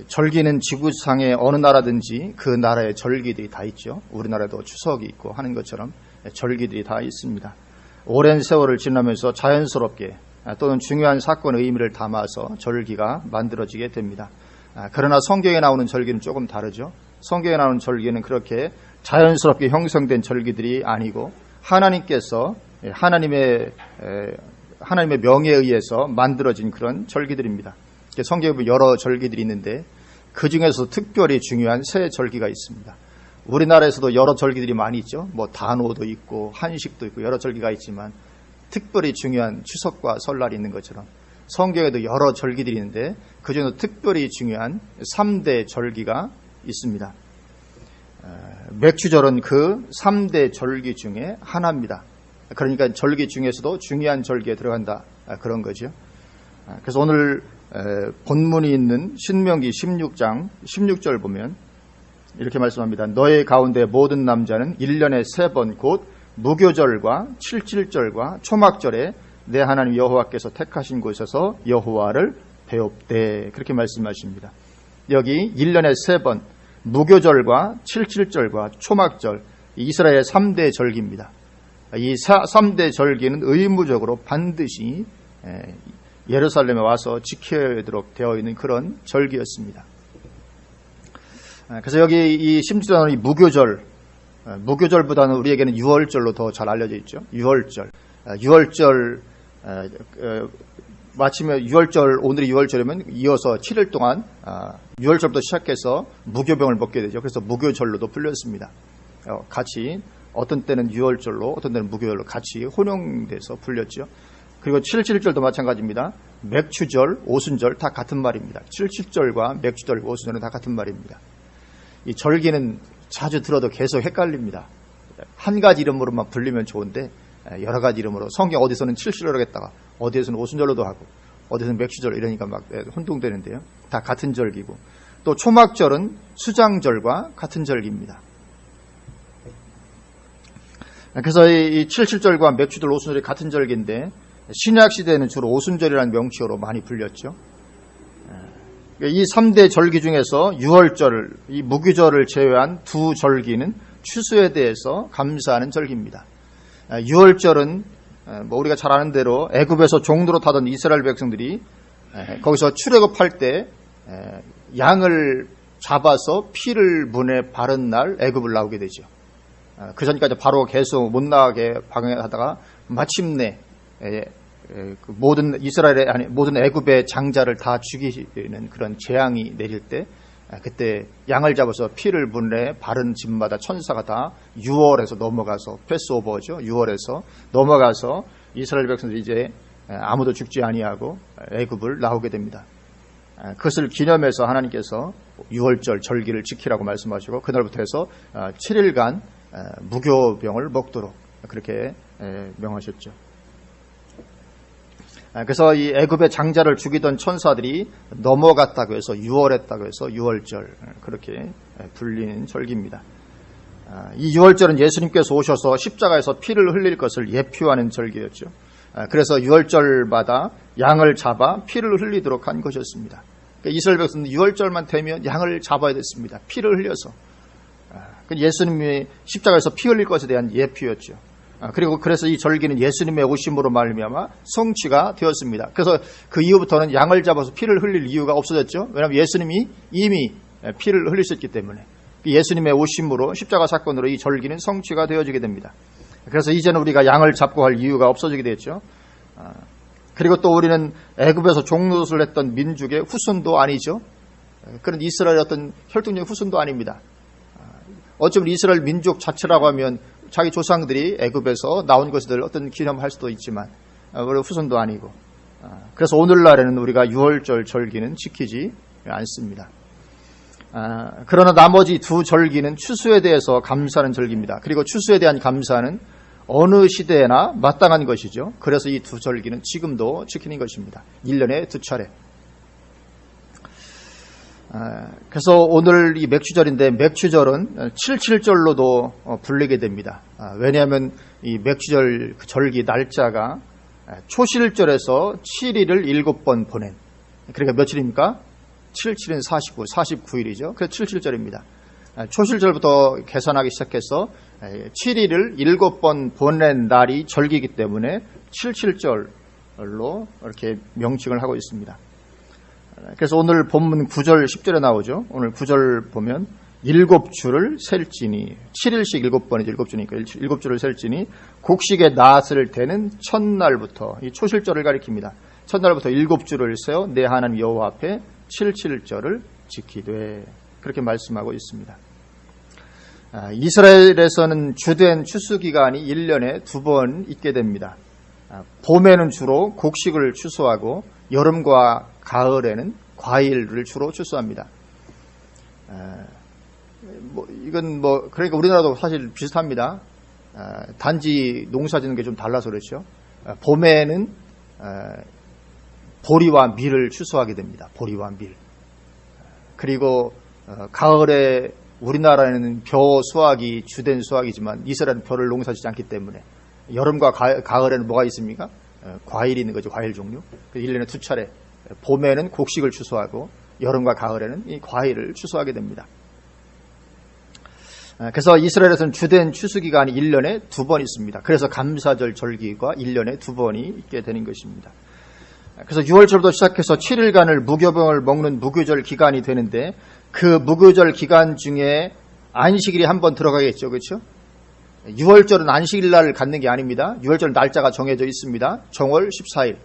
절기는 지구상의 어느 나라든지 그 나라의 절기들이 다 있죠. 우리나라도 추석이 있고 하는 것처럼 절기들이 다 있습니다. 오랜 세월을 지나면서 자연스럽게 또는 중요한 사건의 의미를 담아서 절기가 만들어지게 됩니다. 그러나 성경에 나오는 절기는 조금 다르죠. 성경에 나오는 절기는 그렇게 자연스럽게 형성된 절기들이 아니고 하나님께서 하나님의 명에 의해서 만들어진 그런 절기들입니다. 성경에 보면 여러 절기들이 있는데 그 중에서 특별히 중요한 세 절기가 있습니다. 우리나라에서도 여러 절기들이 많이 있죠. 단오도 있고 한식도 있고 여러 절기가 있지만 특별히 중요한 추석과 설날이 있는 것처럼 성경에도 여러 절기들이 있는데 그 중에서 특별히 중요한 3대 절기가 있습니다. 맥추절은 그 3대 절기 중에 하나입니다. 그러니까 절기 중에서도 중요한 절기에 들어간다 그런 거죠. 그래서 오늘 본문이 있는 신명기 16장 16절 보면 이렇게 말씀합니다. 너의 가운데 모든 남자는 1년에 3번 곧 무교절과 칠칠절과 초막절에 내 하나님 여호와께서 택하신 곳에서 여호와를 배웁되 그렇게 말씀하십니다. 여기 1년에 3번 무교절과 칠칠절과 초막절 이스라엘의 3대 절기입니다. 이 3대 절기는 의무적으로 반드시 예루살렘에 와서 지켜야도록 되어 있는 그런 절기였습니다. 그래서 여기 이 심지어는 이 무교절보다는 우리에게는 유월절로 더 잘 알려져 있죠. 유월절 마침에 유월절, 오늘이 유월절이면 이어서 7일 동안 유월절부터 시작해서 무교병을 먹게 되죠. 그래서 무교절로도 불렸습니다. 같이 어떤 때는 유월절로 어떤 때는 무교절로 같이 혼용돼서 불렸죠. 그리고 칠칠절도 마찬가지입니다. 맥추절, 오순절 다 같은 말입니다. 칠칠절과 맥추절, 오순절은 다 같은 말입니다. 이 절기는 자주 들어도 계속 헷갈립니다. 한 가지 이름으로만 불리면 좋은데 여러 가지 이름으로 성경 어디서는 칠칠절로 했다가 어디에서는 오순절로도 하고 어디서는 맥추절 이러니까 막 혼동되는데요. 다 같은 절기고 또 초막절은 수장절과 같은 절기입니다. 그래서 이 칠칠절과 맥추절, 오순절이 같은 절기인데 신약 시대에는 주로 오순절이라는 명칭으로 많이 불렸죠. 이 3대 절기 중에서 유월절, 이 무교절을 제외한 두 절기는 추수에 대해서 감사하는 절기입니다. 유월절은 우리가 잘 아는 대로 애굽에서 종로로 타던 이스라엘 백성들이 거기서 출애굽할 때 양을 잡아서 피를 문에 바른 날 애굽을 나오게 되죠. 그 전까지 바로 계속 못 나가게 방해하다가 마침내 모든 이스라엘의 모든 애굽의 장자를 다 죽이는 그런 재앙이 내릴 때 그때 양을 잡아서 피를 문에 바른 집마다 천사가 다 6월에서 넘어가서 패스오버죠. 6월에서 넘어가서 이스라엘 백성들이 이제 아무도 죽지 아니하고 애굽을 나오게 됩니다. 그것을 기념해서 하나님께서 6월절 절기를 지키라고 말씀하시고 그날부터 해서 7일간 무교병을 먹도록 그렇게 명하셨죠. 그래서 이 애굽의 장자를 죽이던 천사들이 넘어갔다고 해서 6월했다고 해서 6월절 그렇게 불리는 절기입니다. 이 6월절은 예수님께서 오셔서 십자가에서 피를 흘릴 것을 예표하는 절기였죠. 그래서 6월절마다 양을 잡아 피를 흘리도록 한 것이었습니다. 그러니까 이스라엘 백성은 6월절만 되면 양을 잡아야 됐습니다. 피를 흘려서. 예수님이 십자가에서 피 흘릴 것에 대한 예표였죠. 그래서 이 절기는 예수님의 오심으로 말미암아 성취가 되었습니다. 그래서 그 이후부터는 양을 잡아서 피를 흘릴 이유가 없어졌죠. 왜냐하면 예수님이 이미 피를 흘리셨기 때문에 예수님의 오심으로 십자가 사건으로 이 절기는 성취가 되어지게 됩니다. 그래서 이제는 우리가 양을 잡고 할 이유가 없어지게 됐죠. 그리고 또 우리는 애굽에서 종노릇을 했던 민족의 후손도 아니죠. 그런 이스라엘의 어떤 혈통적 후손도 아닙니다. 어쩌면 이스라엘 민족 자체라고 하면 자기 조상들이 애굽에서 나온 것을 어떤 기념할 수도 있지만 우리 후손도 아니고 그래서 오늘날에는 우리가 6월절 절기는 지키지 않습니다. 그러나 나머지 두 절기는 추수에 대해서 감사하는 절기입니다. 그리고 추수에 대한 감사는 어느 시대에나 마땅한 것이죠. 그래서 이 두 절기는 지금도 지키는 것입니다. 1년에 2차례. 그래서 오늘 이 맥추절인데 맥추절은 칠칠절로도 불리게 됩니다. 왜냐하면 이 맥추절 절기 날짜가 초실절에서 7일을 7번 보낸 그러니까 며칠입니까? 77은 49, 49일이죠. 그래서 77절입니다. 초실절부터 계산하기 시작해서 7일을 7번 보낸 날이 절기이기 때문에 77절로 이렇게 명칭을 하고 있습니다. 그래서 오늘 본문 9절 10절에 나오죠. 오늘 9절 보면 7주를 셀지니 7일씩 7번이죠. 7주니까 7주를 셀지니 곡식의 낫을 대는 첫날부터 이 초실절을 가리킵니다. 첫날부터 7주를 세어 내 하나님 여호와 앞에 77절을 지키되 그렇게 말씀하고 있습니다. 이스라엘에서는 주된 추수기간이 1년에 2번 있게 됩니다. 봄에는 주로 곡식을 추수하고 여름과 가을에는 과일을 주로 추수합니다. 그러니까 우리나라도 사실 비슷합니다. 단지 농사 짓는 게 좀 달라서 그렇죠. 봄에는 보리와 밀을 추수하게 됩니다. 보리와 밀. 그리고 가을에 우리나라에는 벼 수확이 주된 수확이지만 이스라엘은 벼를 농사짓지 않기 때문에 여름과 가을에는 뭐가 있습니까? 과일이 있는 거죠. 과일 종류. 1년에 2차례 봄에는 곡식을 추수하고 여름과 가을에는 이 과일을 추수하게 됩니다. 그래서 이스라엘에서는 주된 추수기간이 1년에 2번 있습니다. 그래서 감사절 절기가 1년에 2번이 있게 되는 것입니다. 그래서 6월절부터 시작해서 7일간을 무교병을 먹는 무교절 기간이 되는데 그 무교절 기간 중에 안식일이 한 번 들어가겠죠. 그렇죠? 6월절은 안식일날을 갖는 게 아닙니다. 6월절 날짜가 정해져 있습니다. 정월 14일.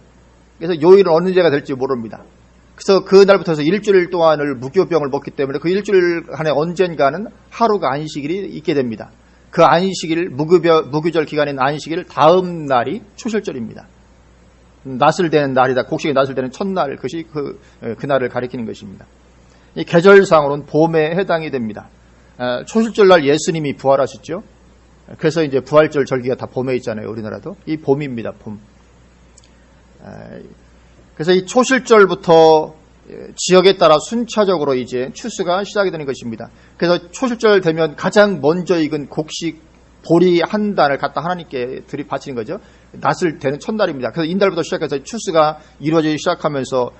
그래서 요일은 어느 때가 될지 모릅니다. 그래서 그 날부터 해서 일주일 동안을 무교병을 먹기 때문에 그 일주일 안에 언젠가는 하루가 안식일이 있게 됩니다. 그 안식일, 무교절 기간인 안식일 다음 날이 초실절입니다. 낫을 대는 날이다. 곡식의 낫을 대는 첫날, 그것이 그날을 가리키는 것입니다. 이 계절상으로는 봄에 해당이 됩니다. 초실절날 예수님이 부활하셨죠. 그래서 이제 부활절 절기가 다 봄에 있잖아요. 우리나라도. 이 봄입니다. 봄. 그래서 이 초실절부터 지역에 따라 순차적으로 이제 추수가 시작이 되는 것입니다. 그래서 초실절 되면 가장 먼저 익은 곡식 보리 한 단을 갖다 하나님께 바치는 거죠. 낫을 대는 첫날입니다. 그래서 이날부터 시작해서 추수가 이루어지기 시작하면서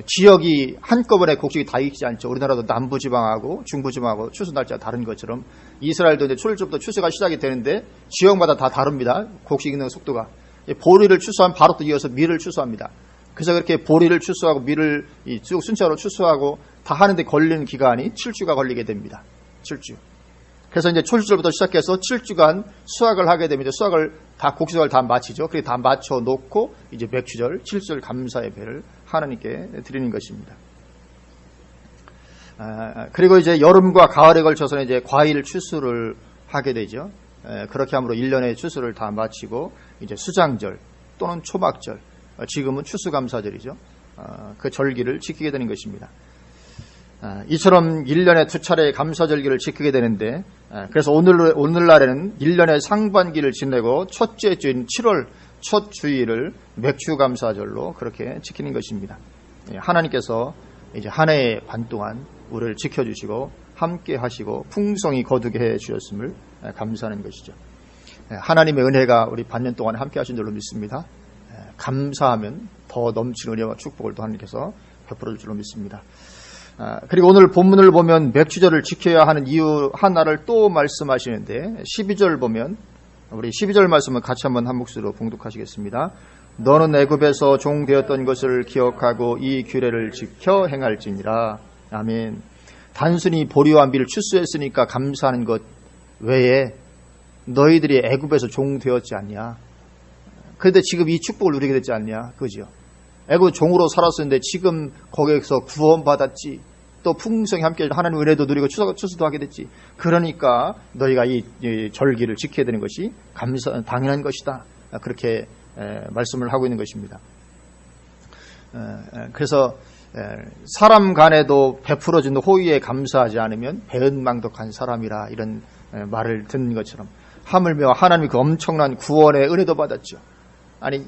지역이 한꺼번에 곡식이 다 익지 않죠. 우리나라도 남부지방하고 중부지방하고 추수 날짜가 다른 것처럼 이스라엘도 이제 초실절부터 추수가 시작이 되는데 지역마다 다 다릅니다. 곡식 익는 속도가. 보리를 추수하면 바로 또 이어서 밀을 추수합니다. 그래서 그렇게 보리를 추수하고 밀을 쭉 순차로 추수하고 다 하는데 걸리는 기간이 7주가 걸리게 됩니다. 7주. 그래서 이제 초실절부터 시작해서 7주간 수확을 하게 됩니다. 곡식을 다 마치죠. 그리고 다 맞춰 놓고 이제 맥주절, 7절 감사 예배를 하나님께 드리는 것입니다. 그리고 이제 여름과 가을에 걸쳐서는 이제 과일 추수를 하게 되죠. 그렇게 함으로 1년의 추수를 다 마치고 이제 수장절 또는 초막절, 지금은 추수감사절이죠. 그 절기를 지키게 되는 것입니다. 이처럼 1년에 2차례의 감사절기를 지키게 되는데 그래서 오늘날에는 1년의 상반기를 지내고 첫째 주인 7월 첫 주일을 맥주감사절로 그렇게 지키는 것입니다. 하나님께서 이제 한 해의 반 동안 우리를 지켜주시고 함께 하시고 풍성히 거두게 해 주셨음을 감사하는 것이죠. 하나님의 은혜가 우리 반년 동안 함께 하신 줄로 믿습니다. 감사하면 더 넘치는 은혜와 축복을 또 하나님께서 베풀어 줄 줄로 믿습니다. 그리고 오늘 본문을 보면 맥주절을 지켜야 하는 이유 하나를 또 말씀하시는데 12절 보면 우리 12절 말씀을 같이 한번 한 목소리로 봉독하시겠습니다. 너는 애굽에서 종되었던 것을 기억하고 이 규례를 지켜 행할지니라. 아멘. 단순히 보리와 밀을 추수했으니까 감사하는 것 외에 너희들이 애굽에서 종되었지 않냐. 그런데 지금 이 축복을 누리게 됐지 않냐. 그죠? 애굽 종으로 살았었는데 지금 거기에서 구원받았지. 또 풍성히 함께 하나님의 은혜도 누리고 추수도 하게 됐지. 그러니까 너희가 이 절기를 지켜야 되는 것이 당연한 것이다. 그렇게 말씀을 하고 있는 것입니다. 그래서 사람 간에도 베풀어진 호의에 감사하지 않으면 배은망덕한 사람이라 이런 말을 듣는 것처럼 하물며 하나님이 그 엄청난 구원의 은혜도 받았죠. 아니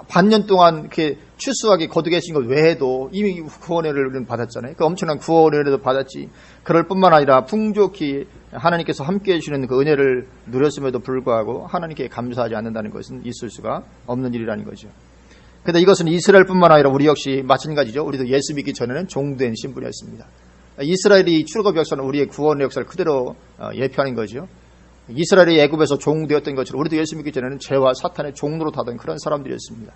반년 동안 이렇게 추수하게 거두게 하신 것 외에도 이미 구원의 은혜를 받았잖아요. 그 엄청난 구원의 은혜도 받았지. 그럴 뿐만 아니라 풍족히 하나님께서 함께해 주시는 그 은혜를 누렸음에도 불구하고 하나님께 감사하지 않는다는 것은 있을 수가 없는 일이라는 거죠. 근데 이것은 이스라엘뿐만 아니라 우리 역시 마찬가지죠. 우리도 예수 믿기 전에는 종된 신분이었습니다. 이스라엘이 출애굽 역사는 우리의 구원의 역사를 그대로 예표하는 거죠. 이스라엘이 애굽에서 종되었던 것처럼 우리도 예수 믿기 전에는 죄와 사탄의 종로로 타던 그런 사람들이었습니다.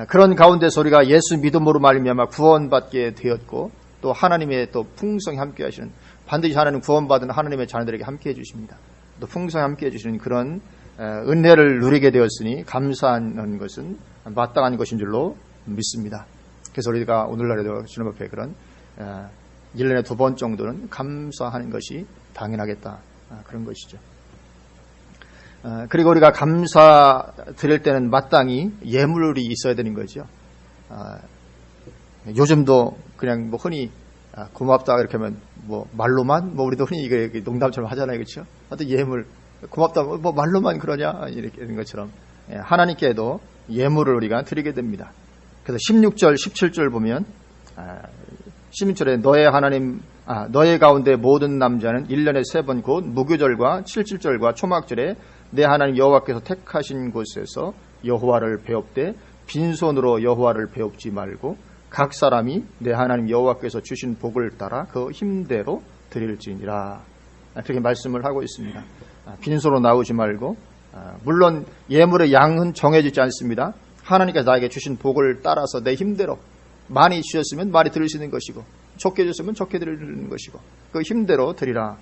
그런 가운데서 우리가 예수 믿음으로 말미암아 구원받게 되었고 또 하나님의 또 풍성히 함께 하시는, 반드시 하나님 구원받은 하나님의 자녀들에게 함께 해주십니다. 또 풍성히 함께 해주시는 그런 은혜를 누리게 되었으니 감사하는 것은 마땅한 것인 줄로 믿습니다. 그래서 우리가 오늘날에도 주님 앞에 그런 1년에 2번 정도는 감사하는 것이 당연하겠다, 그런 것이죠. 그리고 우리가 감사 드릴 때는 마땅히 예물이 있어야 되는 거죠. 요즘도 그냥 뭐 흔히 고맙다 이렇게 하면 뭐 말로만, 뭐 우리도 흔히 이게 농담처럼 하잖아요, 그렇죠? 어떤 예물 고맙다 뭐 말로만 그러냐 이렇게 되는 것처럼 하나님께도 예물을 우리가 드리게 됩니다. 그래서 16절 17절 보면 16절에 너의 가운데 모든 남자는 1년에 3번 곧 무교절과 77절과 초막절에 내 하나님 여호와께서 택하신 곳에서 여호와를 배웁되 빈손으로 여호와를 배웁지 말고 각 사람이 내 하나님 여호와께서 주신 복을 따라 그 힘대로 드릴지니라. 그렇게 말씀을 하고 있습니다. 빈손으로 나오지 말고, 물론 예물의 양은 정해지지 않습니다. 하나님께서 나에게 주신 복을 따라서 내 힘대로, 많이 주셨으면 많이 드릴 수 있는 것이고 적게 주셨으면 적게 드리는 것이고 그 힘대로 드리라.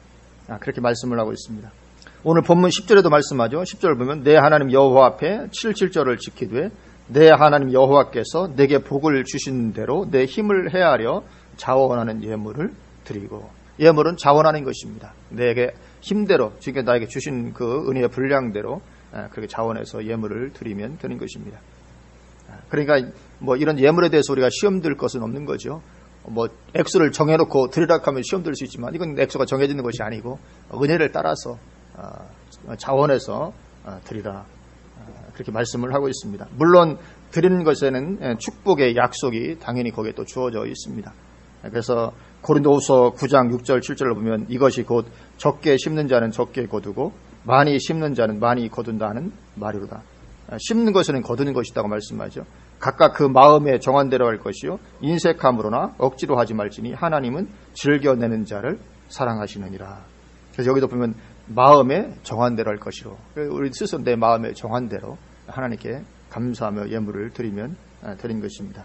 그렇게 말씀을 하고 있습니다. 오늘 본문 10절에도 말씀하죠. 10절을 보면 내 하나님 여호와 앞에 77절을 지키되 내 하나님 여호와께서 내게 복을 주신 대로 내 힘을 헤아려 자원하는 예물을 드리고, 예물은 자원하는 것입니다. 내게 힘대로, 지금 나에게 주신 그 은혜의 분량대로 그렇게 자원해서 예물을 드리면 되는 것입니다. 그러니까 뭐 이런 예물에 대해서 우리가 시험 들 것은 없는 거죠. 뭐 액수를 정해놓고 드리라 하면 시험 들 수 있지만 이건 액수가 정해지는 것이 아니고 은혜를 따라서 자원해서 드리라, 그렇게 말씀을 하고 있습니다. 물론 드리는 것에는 축복의 약속이 당연히 거기에 또 주어져 있습니다. 그래서 고린도후서 9장 6절 7절을 보면 이것이 곧 적게 심는 자는 적게 거두고 많이 심는 자는 많이 거둔다는 말이로다. 심는 것은 거두는 것이라고 말씀하죠. 각각 그 마음에 정한 대로 할 것이요 인색함으로나 억지로 하지 말지니 하나님은 즐겨내는 자를 사랑하시느니라. 그래서 여기도 보면 마음에 정한 대로 할 것이로, 우리 스스로 내 마음에 정한 대로 하나님께 감사하며 예물을 드리면 드린 것입니다.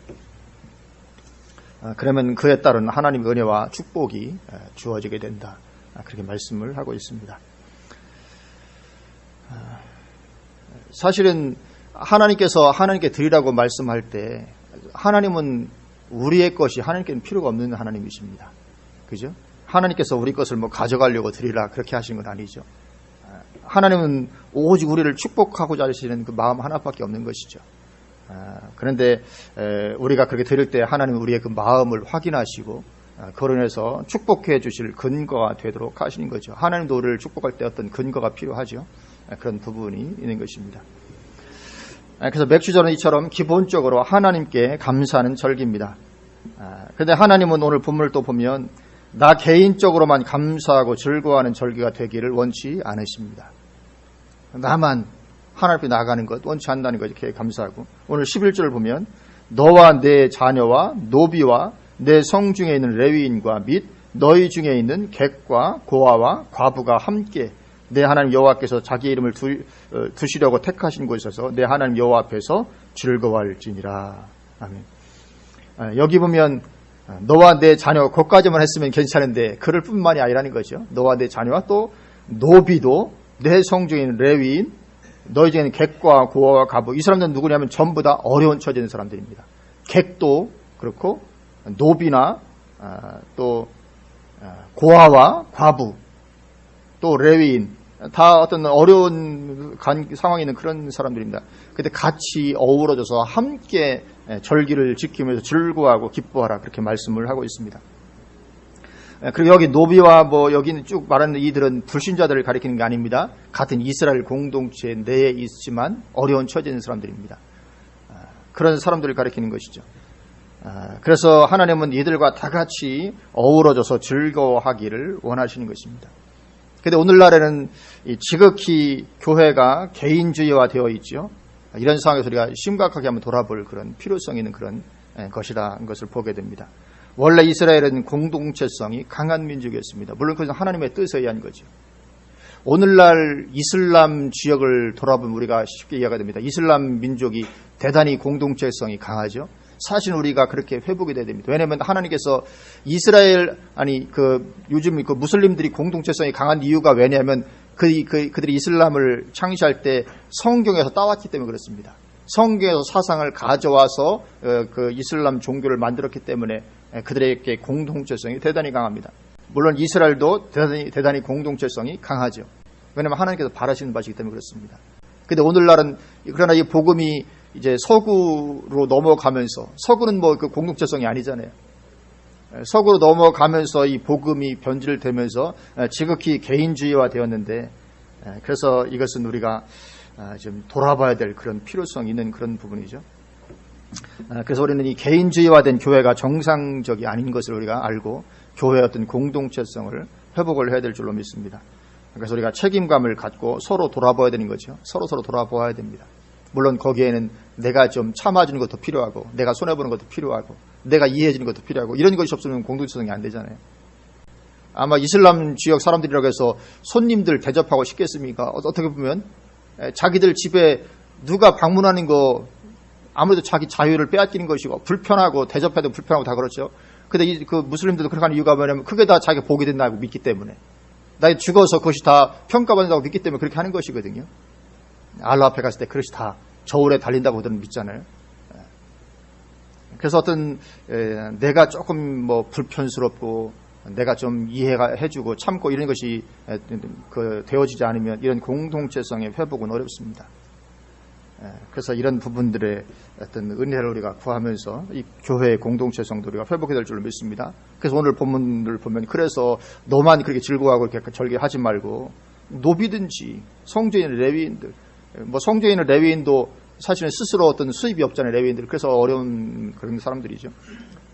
그러면 그에 따른 하나님의 은혜와 축복이 주어지게 된다, 그렇게 말씀을 하고 있습니다. 사실은 하나님께서 하나님께 드리라고 말씀할 때 하나님은 우리의 것이 하나님께는 필요가 없는 하나님이십니다. 그죠? 하나님께서 우리 것을 뭐 가져가려고 드리라 그렇게 하신 건 아니죠. 하나님은 오직 우리를 축복하고자 하시는 그 마음 하나밖에 없는 것이죠. 그런데 우리가 그렇게 드릴 때 하나님은 우리의 그 마음을 확인하시고 그로 인해서 축복해 주실 근거가 되도록 하시는 거죠. 하나님도 우리를 축복할 때 어떤 근거가 필요하죠. 그런 부분이 있는 것입니다. 그래서 맥주절은 이처럼 기본적으로 하나님께 감사하는 절기입니다. 그런데 하나님은 오늘 본문을 또 보면 나 개인적으로만 감사하고 즐거워하는 절기가 되기를 원치 않으십니다. 나만 하나님 앞에 나가는 것 원치 않는다는 것, 이렇게 감사하고, 오늘 11절을 보면 너와 내 자녀와 노비와 내 성 중에 있는 레위인과 및 너희 중에 있는 객과 고아와 과부가 함께 내 하나님 여호와께서 자기 이름을 두시려고 택하신 곳에서 내 하나님 여호와 앞에서 즐거워할지니라. 아멘. 여기 보면 너와 내 자녀, 거기까지만 했으면 괜찮은데 그럴 뿐만이 아니라는 거죠. 너와 내 자녀와 또 노비도 내 성 중에 있는 레위인, 너희 중에는 객과 고아와 과부, 이 사람들은 누구냐면 전부 다 어려운 처지에 있는 사람들입니다. 객도 그렇고 노비나 또 고아와 과부, 또 레위인, 다 어떤 어려운 상황에 있는 그런 사람들입니다. 근데 같이 어우러져서 함께 절기를 지키면서 즐거워하고 기뻐하라, 그렇게 말씀을 하고 있습니다. 그리고 여기 노비와 뭐 여기는 쭉 말하는 이들은 불신자들을 가리키는 게 아닙니다. 같은 이스라엘 공동체 내에 있지만 어려운 처지에 있는 사람들입니다. 그런 사람들을 가리키는 것이죠. 그래서 하나님은 이들과 다 같이 어우러져서 즐거워하기를 원하시는 것입니다. 그런데 오늘날에는 지극히 교회가 개인주의화 되어 있죠. 이런 상황에서 우리가 심각하게 한번 돌아볼 그런 필요성이 있는 그런 것이라는 것을 보게 됩니다. 원래 이스라엘은 공동체성이 강한 민족이었습니다. 물론 그것은 하나님의 뜻에 의한 거죠. 오늘날 이슬람 지역을 돌아보면 우리가 쉽게 이해가 됩니다. 이슬람 민족이 대단히 공동체성이 강하죠. 사실 우리가 그렇게 회복이 돼야 됩니다. 왜냐하면 하나님께서 요즘 무슬림들이 공동체성이 강한 이유가 왜냐하면 그들이 이슬람을 창시할 때 성경에서 따왔기 때문에 그렇습니다. 성경에서 사상을 가져와서 그 이슬람 종교를 만들었기 때문에 그들에게 공동체성이 대단히 강합니다. 물론 이스라엘도 대단히 공동체성이 강하죠. 왜냐하면 하나님께서 바라시는 바시기 때문에 그렇습니다. 근데 오늘날은 그러나 이 복음이 이제 서구로 넘어가면서 서구는 그 공동체성이 아니잖아요. 서구로 넘어가면서 이 복음이 변질되면서 지극히 개인주의화 되었는데 그래서 이것은 우리가 좀 돌아봐야 될 그런 필요성이 있는 그런 부분이죠. 그래서 우리는 이 개인주의화된 교회가 정상적이 아닌 것을 우리가 알고 교회의 어떤 공동체성을 회복을 해야 될 줄로 믿습니다. 그래서 우리가 책임감을 갖고 서로 돌아봐야 되는 거죠. 서로 돌아보아야 됩니다. 물론 거기에는 내가 좀 참아주는 것도 필요하고 내가 손해보는 것도 필요하고 내가 이해해주는 것도 필요하고 이런 것이 없으면 공동체성이 안 되잖아요. 아마 이슬람 지역 사람들이라고 해서 손님들 대접하고 싶겠습니까? 어떻게 보면 자기들 집에 누가 방문하는 거 아무래도 자기 자유를 빼앗기는 것이고 불편하고 대접해도 불편하고 다 그렇죠. 근데 그 무슬림들도 그렇게 하는 이유가 뭐냐면 그게 다 자기가 복이 된다고 믿기 때문에 나이 죽어서 그것이 다 평가받는다고 믿기 때문에 그렇게 하는 것이거든요. 알라 앞에 갔을 때 그것이 다 저울에 달린다고 그들은 믿잖아요. 그래서 내가 조금 불편스럽고 내가 좀 이해가 해주고 참고 이런 것이 되어지지 않으면 이런 공동체성의 회복은 어렵습니다. 그래서 이런 부분들의 어떤 은혜를 우리가 구하면서 이 교회의 공동체성도 우리가 회복이 될 줄로 믿습니다. 그래서 오늘 본문을 보면 그래서 너만 그렇게 즐거워하고 이렇게 절개하지 말고 노비든지 성죄인 레위인들 성죄인 레위인도 사실은 스스로 어떤 수입이 없잖아요. 레위인들 그래서 어려운 그런 사람들이죠.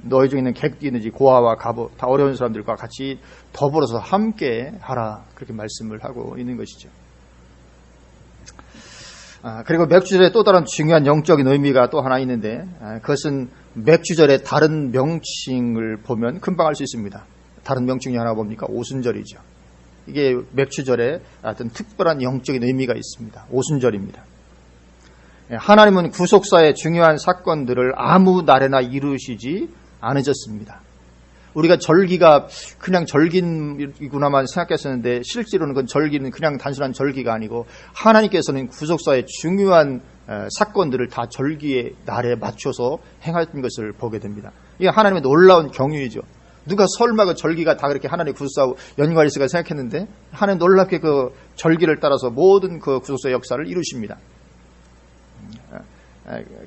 너희 중에 있는 객이든지 고아와 가부 다 어려운 사람들과 같이 더불어서 함께 하라 그렇게 말씀을 하고 있는 것이죠. 그리고 맥주절에 또 다른 중요한 영적인 의미가 또 하나 있는데 그것은 맥주절의 다른 명칭을 보면 금방 알 수 있습니다. 다른 명칭이 하나 뭡니까? 오순절이죠. 이게 맥주절에 어떤 특별한 영적인 의미가 있습니다. 오순절입니다. 하나님은 구속사의 중요한 사건들을 아무 날에나 이루시지 않으셨습니다. 우리가 절기가 그냥 절기구나만 생각했었는데 실제로는 그건 절기는 그냥 단순한 절기가 아니고 하나님께서는 구속사의 중요한 사건들을 다 절기의 날에 맞춰서 행하신 것을 보게 됩니다. 이게 하나님의 놀라운 경륜이죠. 누가 설마 그 절기가 다 그렇게 하나님의 구속사하고 연관이 있을까 생각했는데 하나님 놀랍게 그 절기를 따라서 모든 그 구속사의 역사를 이루십니다.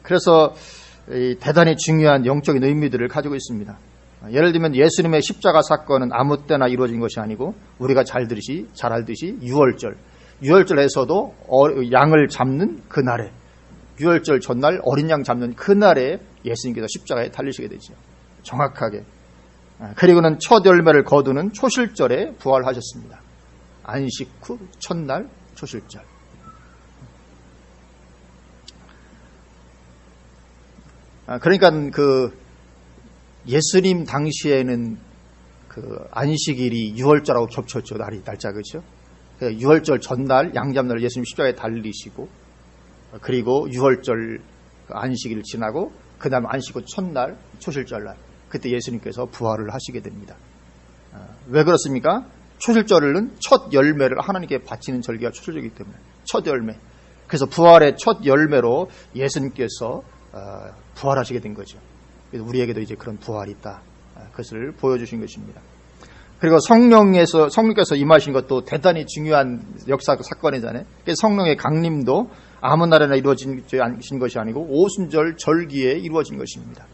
그래서 대단히 중요한 영적인 의미들을 가지고 있습니다. 예를 들면 예수님의 십자가 사건은 아무 때나 이루어진 것이 아니고 우리가 잘 알듯이 유월절에서도 양을 잡는 그날에 유월절 전날 어린 양 잡는 그날에 예수님께서 십자가에 달리시게 되죠. 정확하게. 그리고는 첫 열매를 거두는 초실절에 부활하셨습니다. 안식 후 첫날 초실절. 그러니까 예수님 당시에는 안식일이 유월절하고 겹쳤죠. 날짜 그렇죠? 유월절 전날 양잡날 예수님 십자가에 달리시고 그리고 유월절 안식일 지나고 그다음 안식 후 첫날 초실절날 그때 예수님께서 부활을 하시게 됩니다. 왜 그렇습니까? 초실절은 첫 열매를 하나님께 바치는 절기가 초실절이기 때문에 첫 열매. 그래서 부활의 첫 열매로 예수님께서 부활하시게 된 거죠. 그래서 우리에게도 이제 그런 부활이 있다. 그것을 보여주신 것입니다. 그리고 성령께서 임하신 것도 대단히 중요한 사건이잖아요. 성령의 강림도 아무 날에나 이루어진 것이 아니고 오순절 절기에 이루어진 것입니다.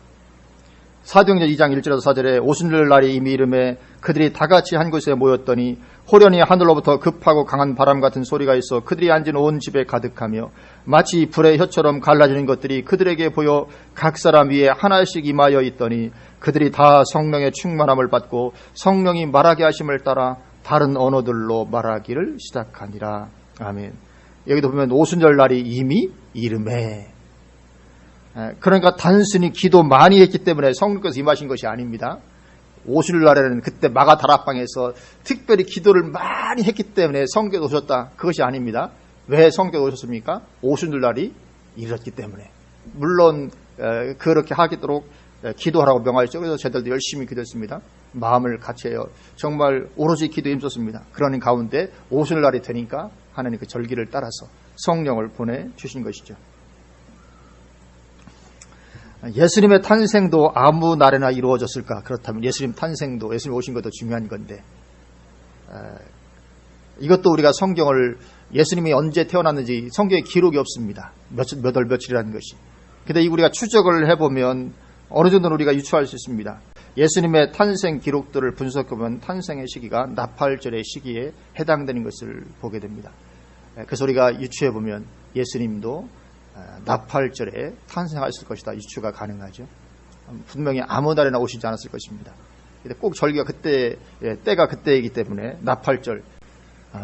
사도행전 2장 1절에서 4절에 오순절 날이 이미 이름에 그들이 다 같이 한 곳에 모였더니 호련히 하늘로부터 급하고 강한 바람 같은 소리가 있어 그들이 앉은 온 집에 가득하며 마치 불의 혀처럼 갈라지는 것들이 그들에게 보여 각 사람 위에 하나씩 임하여 있더니 그들이 다 성령의 충만함을 받고 성령이 말하게 하심을 따라 다른 언어들로 말하기를 시작하니라. 아멘. 여기도 보면 오순절 날이 이미 이름에. 그러니까 단순히 기도 많이 했기 때문에 성령께서 임하신 것이 아닙니다. 오순절 날에는 그때 마가 다락방에서 특별히 기도를 많이 했기 때문에 성령께서 오셨다. 그것이 아닙니다. 왜 성령께서 오셨습니까? 오순절 날이 이르렀기 때문에. 물론 그렇게 하도록 기도하라고 명하셨죠. 그래서 저희들도 열심히 기도했습니다. 마음을 같이해요. 정말 오로지 기도에 힘썼습니다. 그러는 가운데 오순절 날이 되니까 하나님 그 절기를 따라서 성령을 보내주신 것이죠. 예수님의 탄생도 아무 날에나 이루어졌을까? 그렇다면 예수님 탄생도, 예수님 오신 것도 중요한 건데, 이것도 우리가 성경을, 예수님이 언제 태어났는지 성경에 기록이 없습니다. 몇 월 며칠이라는 것이. 근데 우리가 추적을 해보면 어느 정도는 우리가 유추할 수 있습니다. 예수님의 탄생 기록들을 분석해보면 탄생의 시기가 나팔절의 시기에 해당되는 것을 보게 됩니다. 그래서 우리가 유추해보면 예수님도 나팔절에 탄생하셨을 것이다. 유추가 가능하죠. 분명히 아무 날에나 오시지 않았을 것입니다. 근데 꼭 절기가 그때, 때가 그때이기 때문에 나팔절.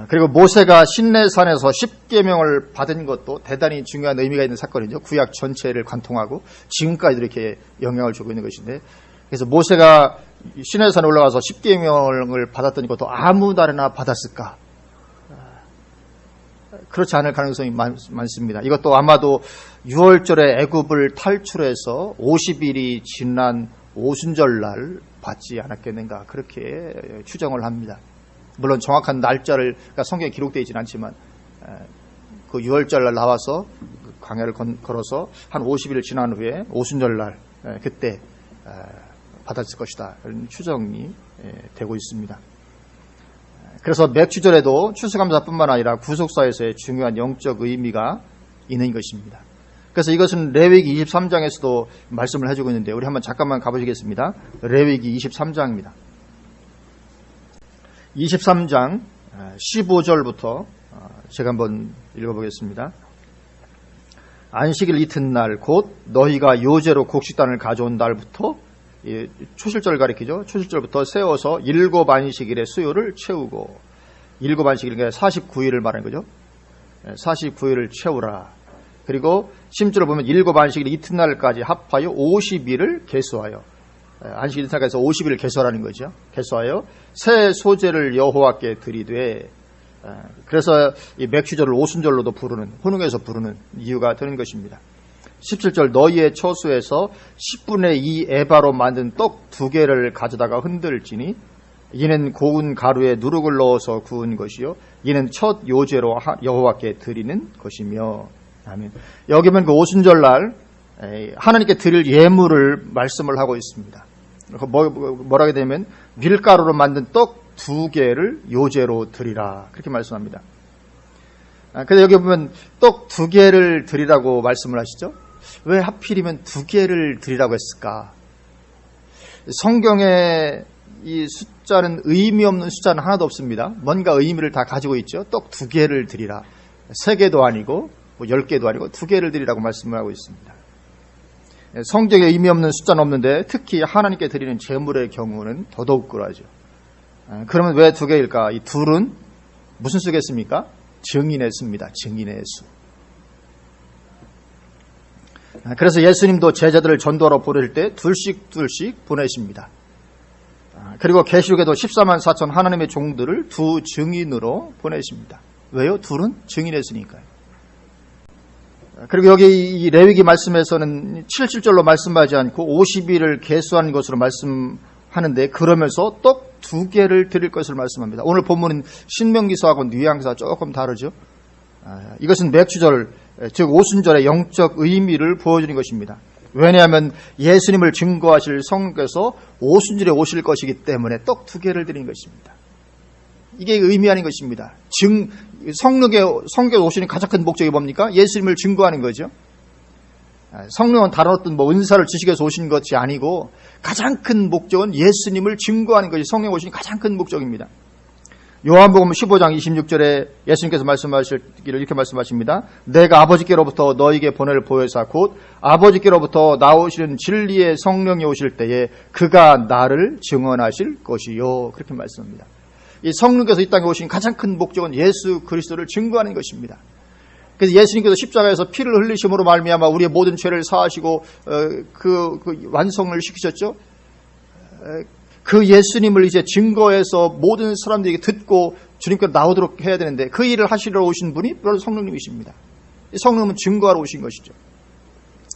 그리고 모세가 신내산에서 십계명을 받은 것도 대단히 중요한 의미가 있는 사건이죠. 구약 전체를 관통하고 지금까지 이렇게 영향을 주고 있는 것인데, 그래서 모세가 신내산에 올라가서 십계명을 받았던 것도 아무 날에나 받았을까? 그렇지 않을 가능성이 많습니다. 이것도 아마도 6월절에 애굽을 탈출해서 50일이 지난 오순절날 받지 않았겠는가, 그렇게 추정을 합니다. 물론 정확한 날짜를, 그러니까 성경에 기록되어 있지는 않지만 그 6월절날 나와서 광야를 걸어서 한 50일 지난 후에 오순절날 그때 받았을 것이다, 이런 추정이 되고 있습니다. 그래서 맥주절에도 추수감사뿐만 아니라 구속사에서의 중요한 영적 의미가 있는 것입니다. 그래서 이것은 레위기 23장에서도 말씀을 해주고 있는데, 우리 한번 잠깐만 가보시겠습니다. 레위기 23장입니다. 23장 15절부터 제가 한번 읽어보겠습니다. 안식일 이튿날 곧 너희가 요제로 곡식단을 가져온 날부터, 초실절 가리키죠. 초실절부터 세워서 7 안식일의 수요를 채우고, 7 안식일, 그러니까 49일을 말하는 거죠. 49일을 채우라. 그리고 10절을 보면 7 안식일 이튿날까지 합하여 50일을 계수하여, 안식일 이튿날까지 50일을 계수하라는 거죠. 계수하여 새 소제를 여호와께 드리되, 그래서 이 맥주절을 오순절로도 부르는, 혼용해서 부르는 이유가 되는 것입니다. 17절 너희의 처수에서 10분의 2 에바로 만든 떡 2개를 가져다가 흔들지니 이는 고운 가루에 누룩을 넣어서 구운 것이요 이는 첫 요제로 여호와께 드리는 것이며. 아멘. 여기 보면 그 오순절날 하나님께 드릴 예물을 말씀을 하고 있습니다. 뭐라 하게 되면 밀가루로 만든 떡 2개를 요제로 드리라, 그렇게 말씀합니다. 근데 여기 보면 떡 2개를 드리라고 말씀을 하시죠. 왜 하필이면 2개를 드리라고 했을까? 성경에 이 숫자는 의미 없는 숫자는 하나도 없습니다. 뭔가 의미를 다 가지고 있죠. 떡 2개를 드리라. 3개도 아니고 10개도 아니고 2개를 드리라고 말씀을 하고 있습니다. 성경에 의미 없는 숫자는 없는데 특히 하나님께 드리는 제물의 경우는 더더욱 그러하죠. 그러면 왜 2개일까? 이 둘은 무슨 수겠습니까? 증인의 수입니다. 증인의 수. 그래서 예수님도 제자들을 전도하러 보낼 때 둘씩 보내십니다. 그리고 계시록에도 14만 4천 하나님의 종들을 2 증인으로 보내십니다. 왜요? 둘은 증인의 수니까요. 그리고 여기 이 레위기 말씀에서는 77절로 말씀하지 않고 50일을 계수한 것으로 말씀하는데, 그러면서 떡 2개를 드릴 것을 말씀합니다. 오늘 본문은 신명기서하고 뉘앙스가 조금 다르죠. 이것은 맥주절, 즉 오순절의 영적 의미를 보여주는 것입니다. 왜냐하면 예수님을 증거하실 성령께서 오순절에 오실 것이기 때문에 떡 2개를 드린 것입니다. 이게 의미하는 것입니다. 성령에 오시는 가장 큰 목적이 뭡니까? 예수님을 증거하는 거죠. 성령은 다른 어떤 은사를 주시기 위해서 오신 것이 아니고 가장 큰 목적은 예수님을 증거하는 것이 성령에 오시는 가장 큰 목적입니다. 요한복음 15장 26절에 예수님께서 말씀하시기를 이렇게 말씀하십니다. 내가 아버지께로부터 너희에게 보낼 보혜사 곧 아버지께로부터 나오시는 진리의 성령이 오실 때에 그가 나를 증언하실 것이요, 그렇게 말씀합니다. 이 성령께서 이 땅에 오신 가장 큰 목적은 예수 그리스도를 증거하는 것입니다. 그래서 예수님께서 십자가에서 피를 흘리심으로 말미암아 우리의 모든 죄를 사하시고 그 완성을 시키셨죠. 그 예수님을 이제 증거해서 모든 사람들이 듣고 주님께로 나오도록 해야 되는데 그 일을 하시러 오신 분이 바로 성령님이십니다. 성령은 증거하러 오신 것이죠.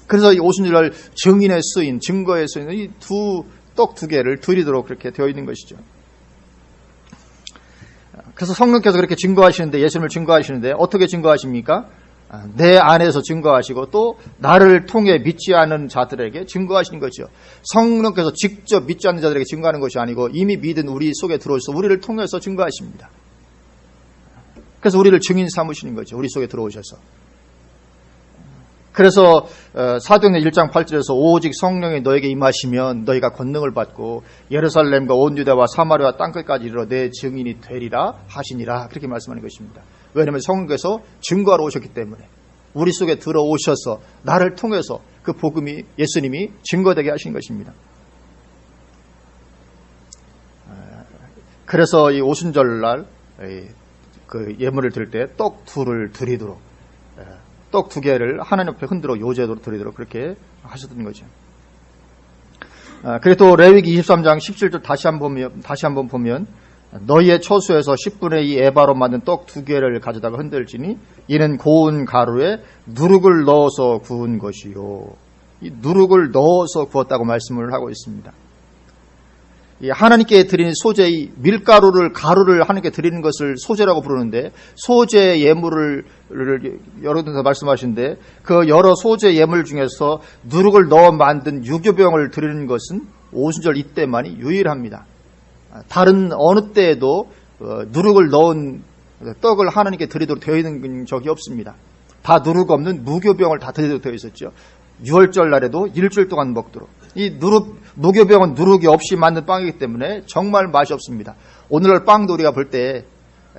그래서 이 오순절 증인의 쓰인, 증거의 쓰인 이 떡 두 개를 드리도록 그렇게 되어 있는 것이죠. 그래서 성령께서 그렇게 증거하시는데, 예수님을 증거하시는데 어떻게 증거하십니까? 내 안에서 증거하시고 또 나를 통해 믿지 않는 자들에게 증거하시는 거죠. 성령께서 직접 믿지 않는 자들에게 증거하는 것이 아니고 이미 믿은 우리 속에 들어오셔서 우리를 통해서 증거하십니다. 그래서 우리를 증인 삼으시는 거죠. 우리 속에 들어오셔서. 그래서 사도행전 1장 8절에서 오직 성령이 너에게 임하시면 너희가 권능을 받고 예루살렘과 온 유대와 사마리아 땅끝까지 이르러 내 증인이 되리라 하시니라, 그렇게 말씀하는 것입니다. 왜냐하면 성령께서 증거하러 오셨기 때문에 우리 속에 들어오셔서 나를 통해서 그 복음이, 예수님이 증거되게 하신 것입니다. 그래서 이 오순절날 그 예물을 드릴 때 떡 둘을 드리도록, 떡 두 개를 하나님 앞에 흔들어 요제도록 드리도록 그렇게 하셨던 거죠. 그리고 또 레위기 23장 17절 다시 한번 보면 너희의 처소에서 10분의 2 에바로 만든 떡 두 개를 가져다가 흔들지니 이는 고운 가루에 누룩을 넣어서 구운 것이요. 이 누룩을 넣어서 구웠다고 말씀을 하고 있습니다. 하나님께 드리는 소재, 이 밀가루를, 가루를 하나님께 드리는 것을 소재라고 부르는데, 소재 예물을 여러 군데서 말씀하시는데 그 여러 소재 예물 중에서 누룩을 넣어 만든 유교병을 드리는 것은 오순절 이때만이 유일합니다. 다른 어느 때에도 누룩을 넣은 떡을 하나님께 드리도록 되어 있는 적이 없습니다. 다 누룩 없는 무교병을 다 드리도록 되어 있었죠. 6월절 날에도 일주일 동안 먹도록. 이 무교병은 누룩이 없이 만든 빵이기 때문에 정말 맛이 없습니다. 오늘날 빵도 우리가 볼 때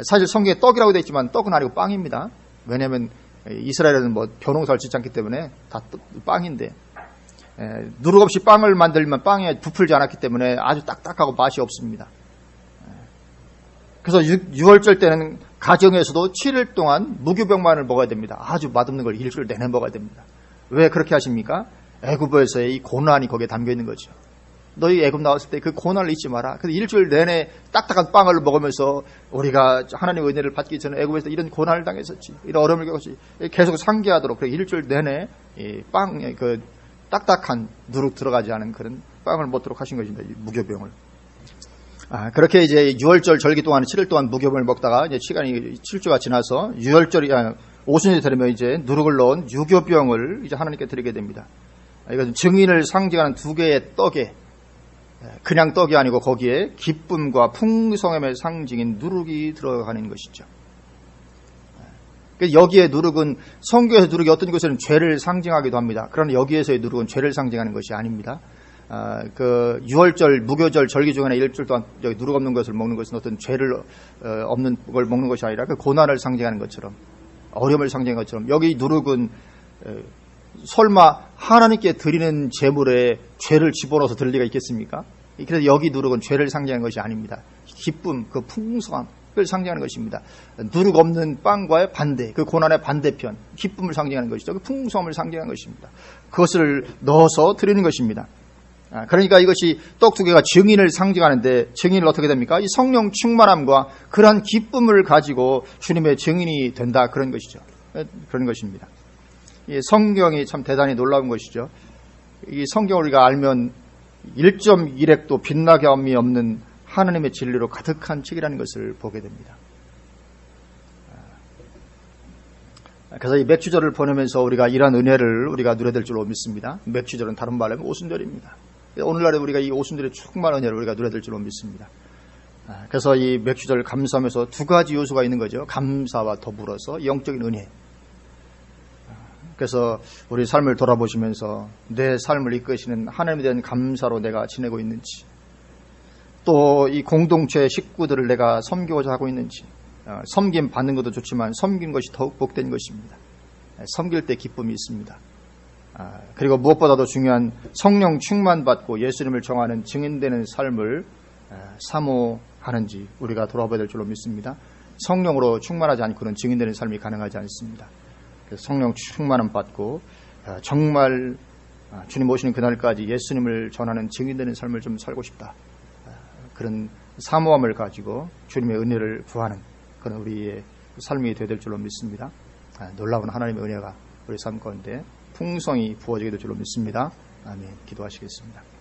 사실 성경에 떡이라고 되어 있지만 떡은 아니고 빵입니다. 왜냐하면 이스라엘은 뭐 벼농사를 짓지 않기 때문에 다 빵인데, 누룩 없이 빵을 만들면 빵에 부풀지 않았기 때문에 아주 딱딱하고 맛이 없습니다. 그래서 6월절 때는 가정에서도 7일 동안 무교병만을 먹어야 됩니다. 아주 맛없는 걸 일주일 내내 먹어야 됩니다. 왜 그렇게 하십니까? 애굽에서의 이 고난이 거기에 담겨 있는 거죠. 너희 애굽 나왔을 때 그 고난을 잊지 마라. 그래서 일주일 내내 딱딱한 빵을 먹으면서 우리가 하나님의 은혜를 받기 전에 애굽에서 이런 고난을 당했었지, 이런 어려움을 겪었지, 계속 상기하도록 그렇게 일주일 내내 이 빵, 그 딱딱한 누룩 들어가지 않은 그런 빵을 먹도록 하신 것입니다. 이 무교병을. 그렇게 이제 6월절 절기 동안 7일 동안 무교병을 먹다가 이제 시간이 7주가 지나서 6월절이 오순절이 되면 이제 누룩을 넣은 유교병을 이제 하나님께 드리게 됩니다. 이것은 증인을 상징하는 두 개의 떡에, 그냥 떡이 아니고 거기에 기쁨과 풍성함의 상징인 누룩이 들어가는 것이죠. 여기에 누룩은, 성경에서 누룩이 어떤 곳에는 죄를 상징하기도 합니다. 그러나 여기에서의 누룩은 죄를 상징하는 것이 아닙니다. 그 6월절, 무교절, 절기 중에 일주일 동안 여기 누룩 없는 것을 먹는 것은 어떤 죄를 없는 걸 먹는 것이 아니라 그 고난을 상징하는 것처럼, 어려움을 상징하는 것처럼, 여기 누룩은 설마 하나님께 드리는 제물에 죄를 집어넣어서 드릴 리가 있겠습니까? 그래서 여기 누룩은 죄를 상징하는 것이 아닙니다. 기쁨, 그 풍성함을 상징하는 것입니다. 누룩 없는 빵과의 반대, 그 고난의 반대편, 기쁨을 상징하는 것이죠. 그 풍성함을 상징하는 것입니다. 그것을 넣어서 드리는 것입니다. 그러니까 이것이 떡 두 개가 증인을 상징하는데, 증인을 어떻게 됩니까? 이 성령 충만함과 그러한 기쁨을 가지고 주님의 증인이 된다, 그런 것이죠. 그런 것입니다. 이 성경이 참 대단히 놀라운 것이죠. 이 성경을 우리가 알면 1.1핵도 빛나게 함이 없는 하나님의 진리로 가득한 책이라는 것을 보게 됩니다. 그래서 이 맥주절을 보내면서 우리가 이러한 은혜를 우리가 누려될 줄로 믿습니다. 맥주절은 다른 말로 하면 오순절입니다. 오늘날에 우리가 이 오순절의 충만한 은혜를 우리가 누려될 줄로 믿습니다. 그래서 이 맥주절 감사하면서 두 가지 요소가 있는 거죠. 감사와 더불어서 영적인 은혜. 그래서 우리 삶을 돌아보시면서 내 삶을 이끄시는 하나님에 대한 감사로 내가 지내고 있는지, 또 이 공동체 식구들을 내가 섬기고자 하고 있는지, 섬김 받는 것도 좋지만 섬긴 것이 더욱 복된 것입니다. 섬길 때 기쁨이 있습니다. 그리고 무엇보다도 중요한 성령 충만받고 예수님을 정하는 증인되는 삶을 사모하는지 우리가 돌아봐야 될 줄로 믿습니다. 성령으로 충만하지 않고는 증인되는 삶이 가능하지 않습니다. 성령 충만함 받고 정말 주님 오시는 그날까지 예수님을 전하는 증인되는 삶을 좀 살고 싶다. 그런 사모함을 가지고 주님의 은혜를 구하는 그런 우리의 삶이 되어야 될 줄로 믿습니다. 놀라운 하나님의 은혜가 우리 삶 가운데 풍성히 부어지게 될 줄로 믿습니다. 아멘. 기도하시겠습니다.